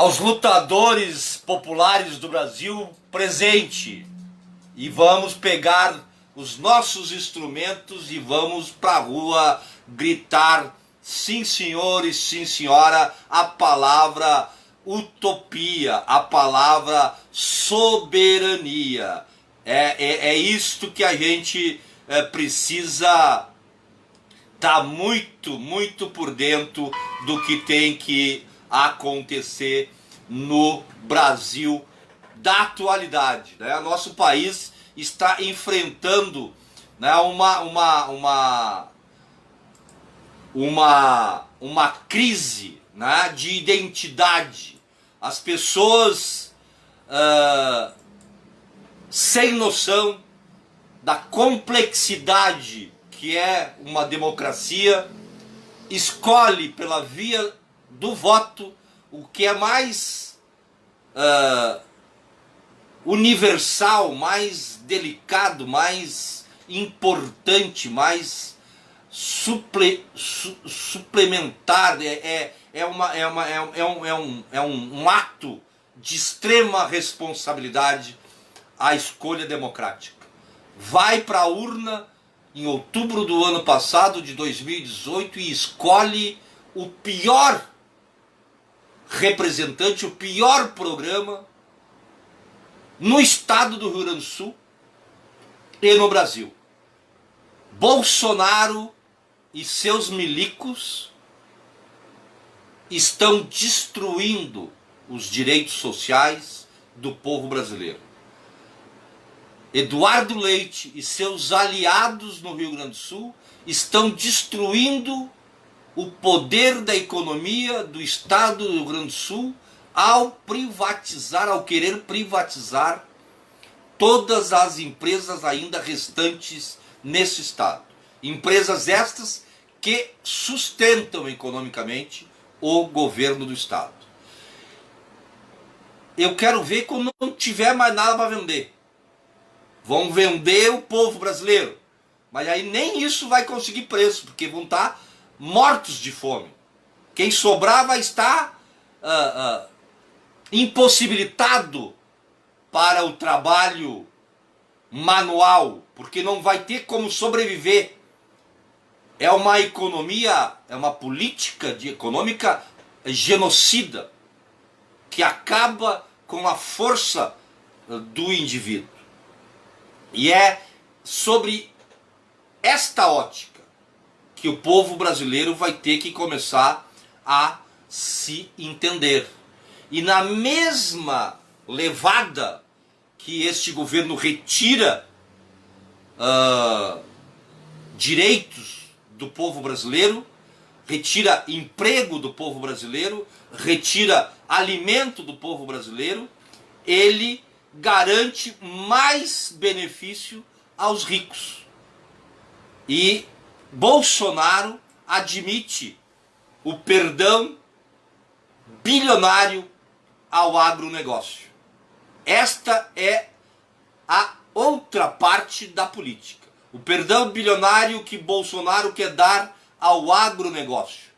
aos lutadores populares do Brasil presente, e vamos pegar os nossos instrumentos e vamos para a rua gritar: sim senhor e sim senhora, a palavra utopia, a palavra soberania. É isto que a gente precisa estar muito por dentro do que tem que acontecer no Brasil da atualidade, né? Nosso país está enfrentando, né, uma crise, né, de identidade. As pessoas sem noção da complexidade que é uma democracia, escolhe pela via do voto o que é mais universal, mais delicado, mais importante, mais suplementar. É um ato de extrema responsabilidade a escolha democrática. Vai para a urna em outubro do ano passado, de 2018, e escolhe o pior representante, o pior programa no estado do Rio Grande do Sul e no Brasil. Bolsonaro e seus milicos estão destruindo os direitos sociais do povo brasileiro. Eduardo Leite e seus aliados no Rio Grande do Sul estão destruindo o poder da economia do estado do Rio Grande do Sul ao privatizar, ao querer privatizar todas as empresas ainda restantes nesse estado. Empresas estas que sustentam economicamente o governo do estado. Eu quero ver quando não tiver mais nada para vender. Vão vender o povo brasileiro, mas aí nem isso vai conseguir preço, porque vão estar mortos de fome. Quem sobrar vai estar impossibilitado para o trabalho manual, porque não vai ter como sobreviver. É uma economia, é uma política econômica genocida, que acaba com a força do indivíduo. E é sobre esta ótica que o povo brasileiro vai ter que começar a se entender. E na mesma levada que este governo retira direitos do povo brasileiro, retira emprego do povo brasileiro, retira alimento do povo brasileiro, ele garante mais benefício aos ricos. E Bolsonaro admite o perdão bilionário ao agronegócio. Esta é a outra parte da política. O perdão bilionário que Bolsonaro quer dar ao agronegócio.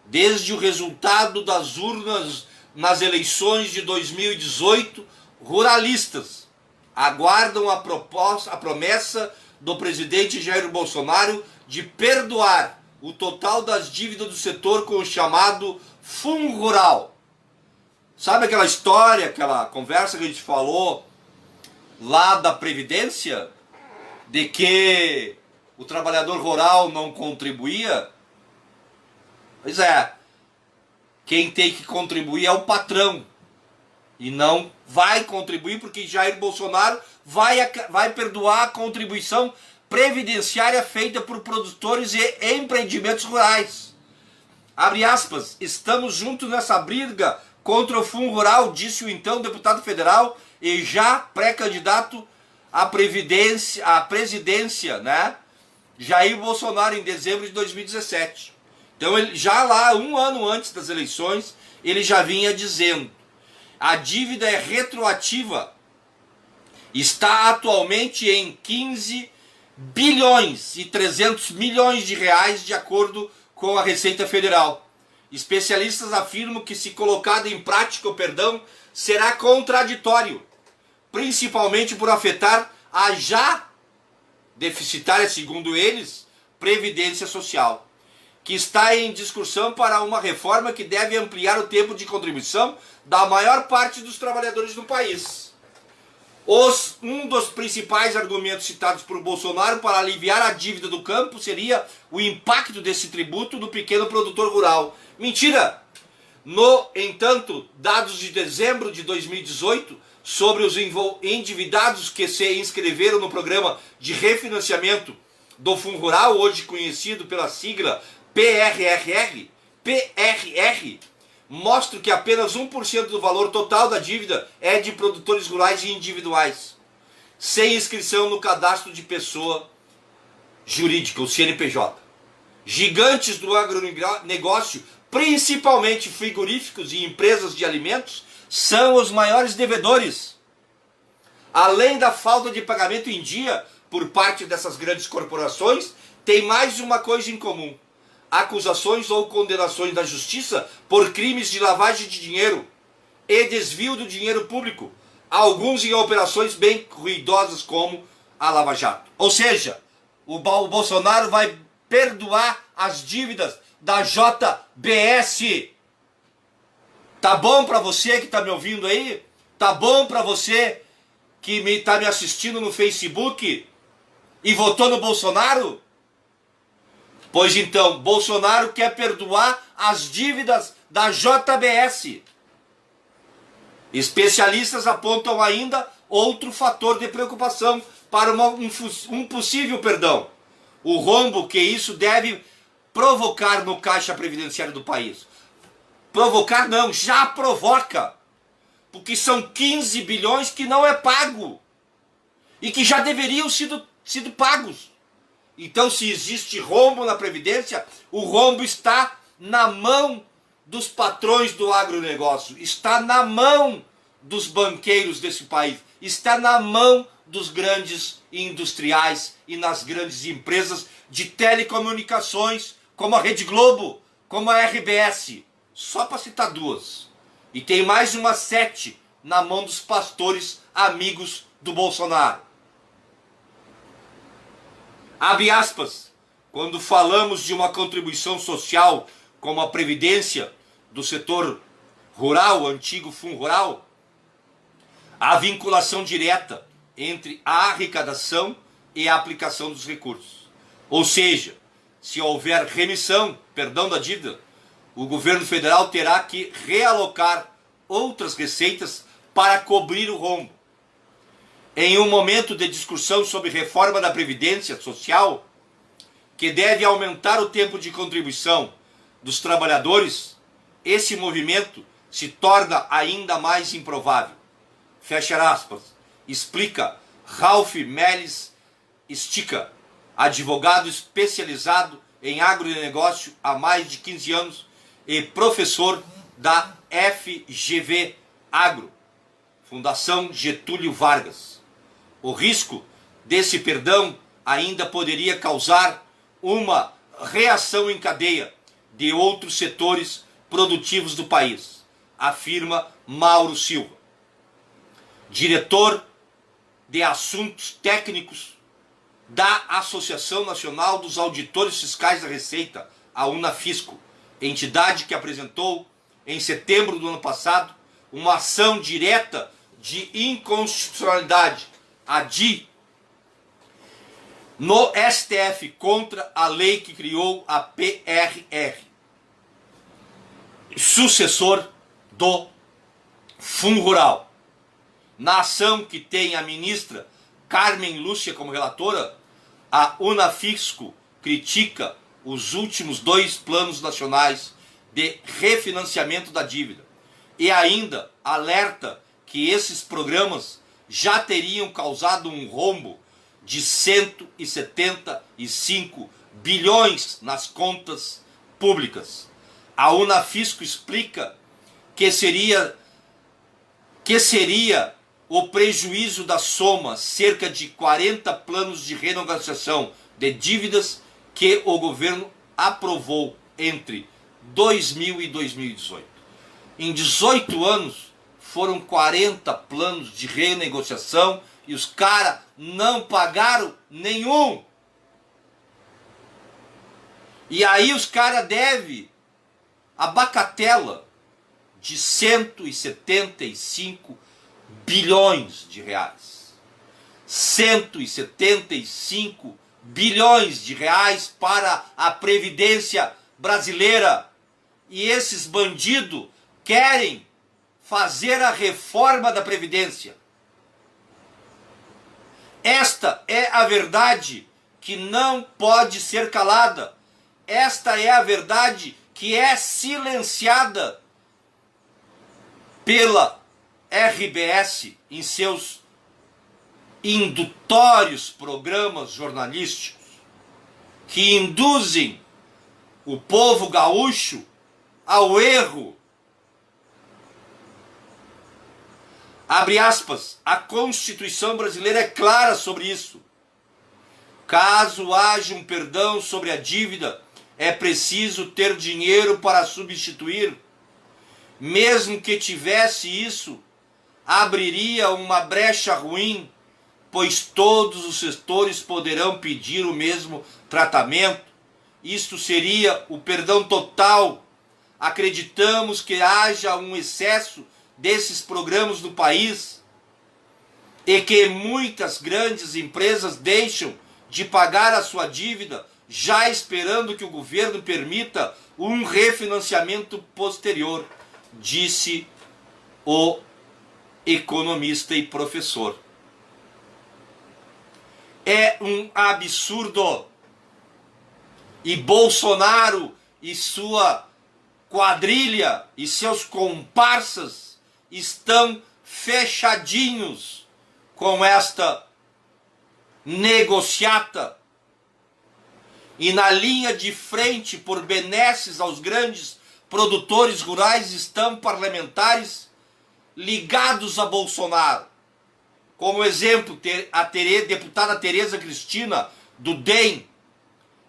Desde o resultado das urnas nas eleições de 2018, ruralistas aguardam a promessa do presidente Jair Bolsonaro de perdoar o total das dívidas do setor com o chamado Fundo Rural. Sabe aquela história, aquela conversa que a gente falou lá da Previdência? De que o trabalhador rural não contribuía? Pois é, quem tem que contribuir é o patrão. E não vai contribuir porque Jair Bolsonaro vai perdoar a contribuição previdenciária feita por produtores e empreendimentos rurais. Abre aspas, estamos juntos nessa briga contra o Fundo Rural, disse o então deputado federal e já pré-candidato à presidência, né, Jair Bolsonaro, em dezembro de 2017. Então, ele, já lá, um ano antes das eleições, ele já vinha dizendo: a dívida é retroativa, está atualmente em 15 bilhões e 300 milhões de reais, de acordo com a Receita Federal. Especialistas afirmam que, se colocado em prática o perdão, será contraditório, principalmente por afetar a já deficitária, segundo eles, Previdência Social, que está em discussão para uma reforma que deve ampliar o tempo de contribuição da maior parte dos trabalhadores do país. Um dos principais argumentos citados por Bolsonaro para aliviar a dívida do campo seria o impacto desse tributo no pequeno produtor rural. Mentira! No entanto, dados de dezembro de 2018 sobre os endividados que se inscreveram no programa de refinanciamento do Fundo Rural, hoje conhecido pela sigla PRR, mostram que apenas 1% do valor total da dívida é de produtores rurais e individuais, sem inscrição no cadastro de pessoa jurídica, o CNPJ. Gigantes do agronegócio, principalmente frigoríficos e empresas de alimentos, são os maiores devedores. Além da falta de pagamento em dia por parte dessas grandes corporações, tem mais uma coisa em comum: acusações ou condenações da justiça por crimes de lavagem de dinheiro e desvio do dinheiro público, alguns em operações bem ruidosas como a Lava Jato. Ou seja, o Bolsonaro vai perdoar as dívidas da JBS. Tá bom para você que tá me ouvindo aí? Tá bom para você que tá me assistindo no Facebook e votou no Bolsonaro? Pois então, Bolsonaro quer perdoar as dívidas da JBS. Especialistas apontam ainda outro fator de preocupação para um possível perdão: o rombo que isso deve provocar no caixa previdenciário do país. Provocar não, já provoca. Porque são 15 bilhões que não é pago e que já deveriam sido pagos. Então, se existe rombo na Previdência, o rombo está na mão dos patrões do agronegócio, está na mão dos banqueiros desse país, está na mão dos grandes industriais e nas grandes empresas de telecomunicações, como a Rede Globo, como a RBS, só para citar duas. E tem mais umas 7 na mão dos pastores amigos do Bolsonaro. Abre aspas, quando falamos de uma contribuição social como a Previdência do setor rural, o antigo Fundo Rural, a vinculação direta entre a arrecadação e a aplicação dos recursos. Ou seja, se houver perdão da dívida, o governo federal terá que realocar outras receitas para cobrir o rombo. Em um momento de discussão sobre reforma da Previdência Social, que deve aumentar o tempo de contribuição dos trabalhadores, esse movimento se torna ainda mais improvável. Fecha aspas, explica Ralph Melis Stica, advogado especializado em agronegócio há mais de 15 anos e professor da FGV Agro, Fundação Getúlio Vargas. O risco desse perdão ainda poderia causar uma reação em cadeia de outros setores produtivos do país, afirma Mauro Silva, diretor de assuntos técnicos da Associação Nacional dos Auditores Fiscais da Receita, a Unafisco, entidade que apresentou em setembro do ano passado uma ação direta de inconstitucionalidade, a DI, no STF contra a lei que criou a PRR, sucessor do Fundo Rural. Na ação, que tem a ministra Carmen Lúcia como relatora, a Unafisco critica os últimos 2 planos nacionais de refinanciamento da dívida e ainda alerta que esses programas já teriam causado um rombo de 175 bilhões nas contas públicas. A Unafisco explica que seria o prejuízo da soma cerca de 40 planos de renegociação de dívidas que o governo aprovou entre 2000 e 2018. Em 18 anos, foram 40 planos de renegociação e os caras não pagaram nenhum. E aí os caras devem a bagatela de 175 bilhões de reais. 175 bilhões de reais para a Previdência brasileira. E esses bandidos querem fazer a reforma da Previdência. Esta é a verdade que não pode ser calada. Esta é a verdade que é silenciada pela RBS em seus indutórios programas jornalísticos que induzem o povo gaúcho ao erro. Abre aspas, a Constituição brasileira é clara sobre isso. Caso haja um perdão sobre a dívida, é preciso ter dinheiro para substituir. Mesmo que tivesse isso, abriria uma brecha ruim, pois todos os setores poderão pedir o mesmo tratamento. Isto seria o perdão total. Acreditamos que haja um excesso desses programas no país e que muitas grandes empresas deixam de pagar a sua dívida, já esperando que o governo permita um refinanciamento posterior, disse o economista e professor. É um absurdo. E Bolsonaro e sua quadrilha e seus comparsas estão fechadinhos com esta negociata. E na linha de frente, por benesses aos grandes produtores rurais, estão parlamentares ligados a Bolsonaro. Como exemplo, a deputada Tereza Cristina, do DEM.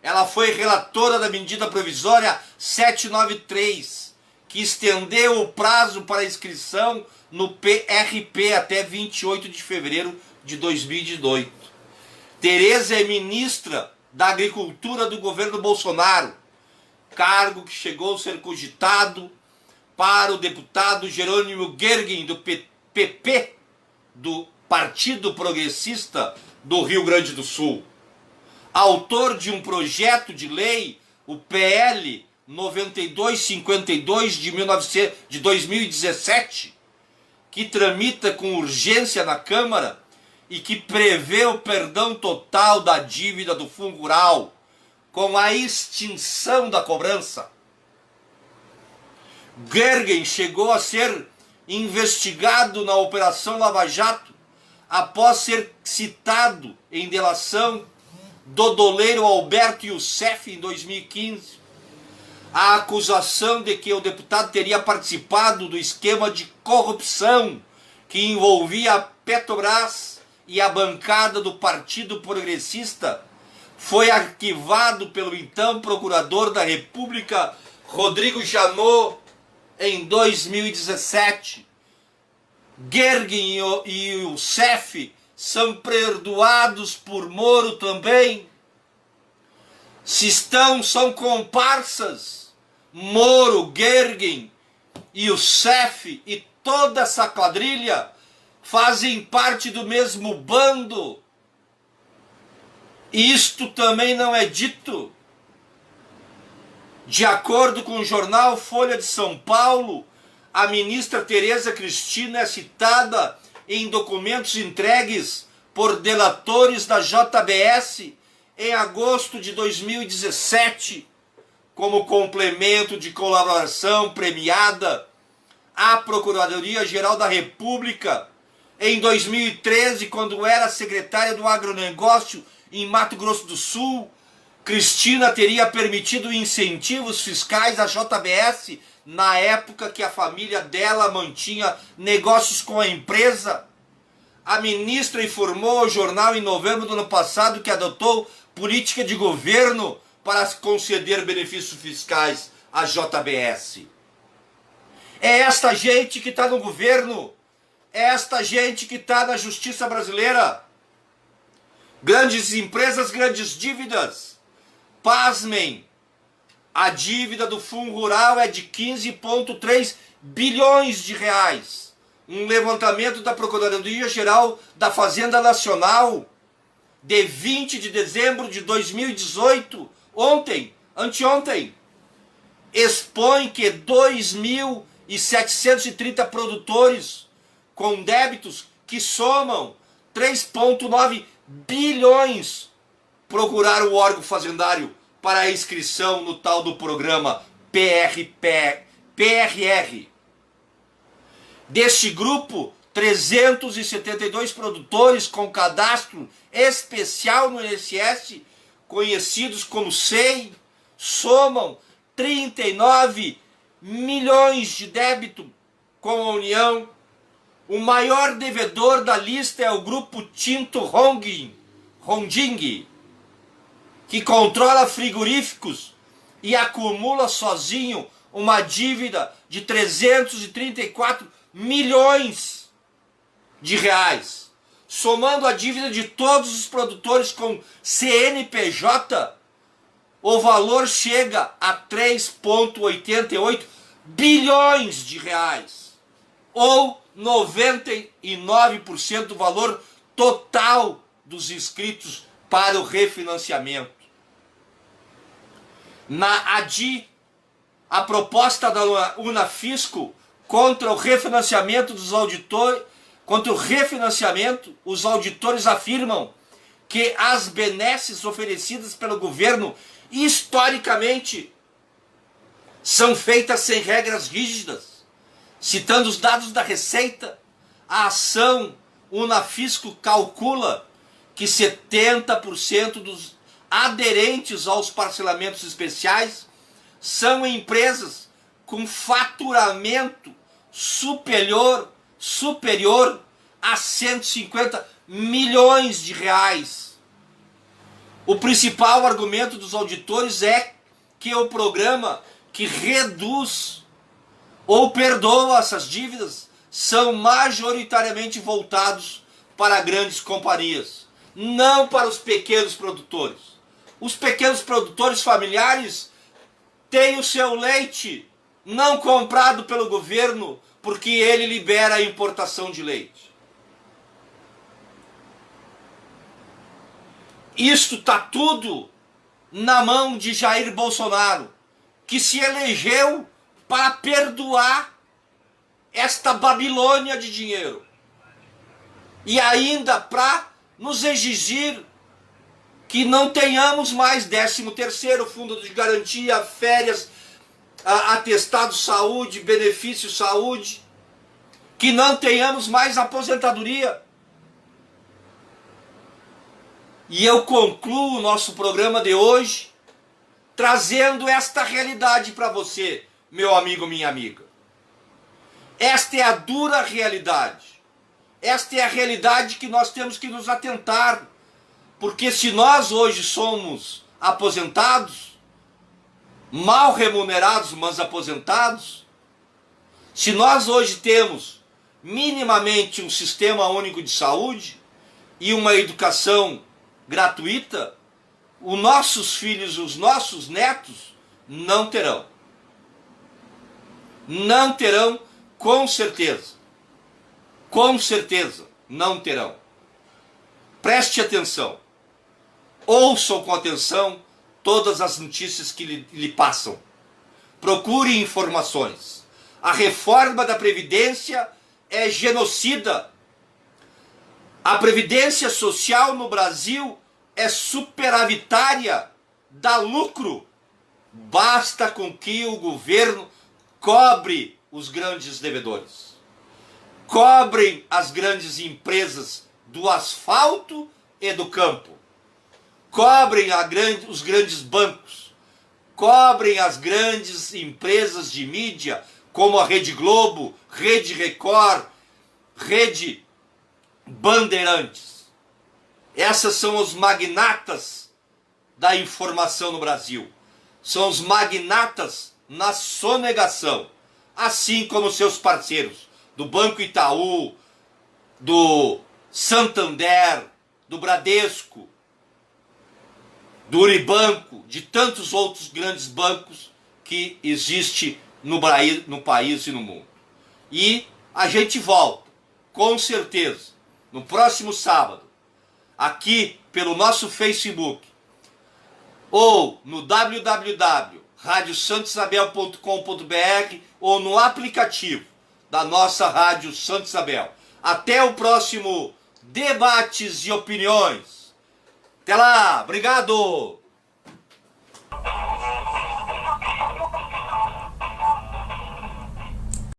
Ela foi relatora da medida provisória 793, que estendeu o prazo para inscrição no PRP até 28 de fevereiro de 2018. Tereza é ministra da Agricultura do governo Bolsonaro, cargo que chegou a ser cogitado para o deputado Jerônimo Gergen, do PP, do Partido Progressista do Rio Grande do Sul. Autor de um projeto de lei, o PL 9252 de 2017, que tramita com urgência na Câmara e que prevê o perdão total da dívida do Fundo Rural, com a extinção da cobrança. Gergen chegou a ser investigado na Operação Lava Jato após ser citado em delação do doleiro Alberto Youssef em 2015. A acusação de que o deputado teria participado do esquema de corrupção que envolvia a Petrobras e a bancada do Partido Progressista foi arquivado pelo então Procurador da República, Rodrigo Janot, em 2017. Gergen e Youssef são perdoados por Moro também. São comparsas. Moro, Gergen, Youssef e toda essa quadrilha fazem parte do mesmo bando. Isto também não é dito. De acordo com o jornal Folha de São Paulo, a ministra Tereza Cristina é citada em documentos entregues por delatores da JBS em agosto de 2017, como complemento de colaboração premiada à Procuradoria-Geral da República em 2013, quando era secretária do agronegócio em Mato Grosso do Sul. Cristina teria permitido incentivos fiscais à JBS na época que a família dela mantinha negócios com a empresa. A ministra informou ao jornal em novembro do ano passado que adotou política de governo para conceder benefícios fiscais a JBS. É esta gente que está no governo, é esta gente que está na justiça brasileira. Grandes empresas, grandes dívidas. Pasmem, a dívida do Fundo Rural é de 15,3 bilhões de reais. Um levantamento da Procuradoria-Geral da Fazenda Nacional, de 20 de dezembro de 2018, anteontem, expõe que 2.730 produtores com débitos que somam 3,9 bilhões procuraram o órgão fazendário para a inscrição no tal do programa PRR. Deste grupo, 372 produtores com cadastro especial no INSS, conhecidos como SEI, somam 39 milhões de débito com a União. O maior devedor da lista é o grupo Tinto Hongding, que controla frigoríficos e acumula sozinho uma dívida de 334 milhões de reais. Somando a dívida de todos os produtores com CNPJ, o valor chega a 3,88 bilhões de reais, ou 99% do valor total dos inscritos para o refinanciamento. Na ADI, a proposta da Unafisco contra o refinanciamento dos auditores, os auditores afirmam que as benesses oferecidas pelo governo historicamente são feitas sem regras rígidas. Citando os dados da Receita, a ação Unafisco calcula que 70% dos aderentes aos parcelamentos especiais são empresas com faturamento superior a 150 milhões de reais. O principal argumento dos auditores é que o programa que reduz ou perdoa essas dívidas são majoritariamente voltados para grandes companhias, não para os pequenos produtores. Os pequenos produtores familiares têm o seu leite não comprado pelo governo porque ele libera a importação de leite. Isto está tudo na mão de Jair Bolsonaro, que se elegeu para perdoar esta Babilônia de dinheiro. E ainda para nos exigir que não tenhamos mais 13º, fundo de garantia, férias, atestado saúde, benefício saúde, que não tenhamos mais aposentadoria. E eu concluo o nosso programa de hoje trazendo esta realidade para você, meu amigo, minha amiga. Esta é a dura realidade. Esta é a realidade que nós temos que nos atentar. Porque se nós hoje somos aposentados, mal remunerados, mas aposentados, se nós hoje temos minimamente um sistema único de saúde e uma educação gratuita, os nossos filhos, os nossos netos não terão. Não terão, com certeza. Com certeza, não terão. Preste atenção. Ouçam com atenção todas as notícias que lhe passam. Procure informações. A reforma da Previdência é genocida. A Previdência Social no Brasil é superavitária, dá lucro. Basta com que o governo cobre os grandes devedores. Cobrem as grandes empresas do asfalto e do campo. Cobrem os grandes bancos. Cobrem as grandes empresas de mídia, como a Rede Globo, Rede Record, Rede Bandeirantes. Essas são os magnatas da informação no Brasil. São os magnatas na sonegação, assim como seus parceiros do Banco Itaú, do Santander, do Bradesco, do Uribanco, de tantos outros grandes bancos que existe no país e no mundo. E a gente volta, com certeza, no próximo sábado, aqui pelo nosso Facebook, ou no www.radiosantosabel.com.br ou no aplicativo da nossa Rádio Santa Isabel. Até o próximo Debates e Opiniões. Até lá, obrigado!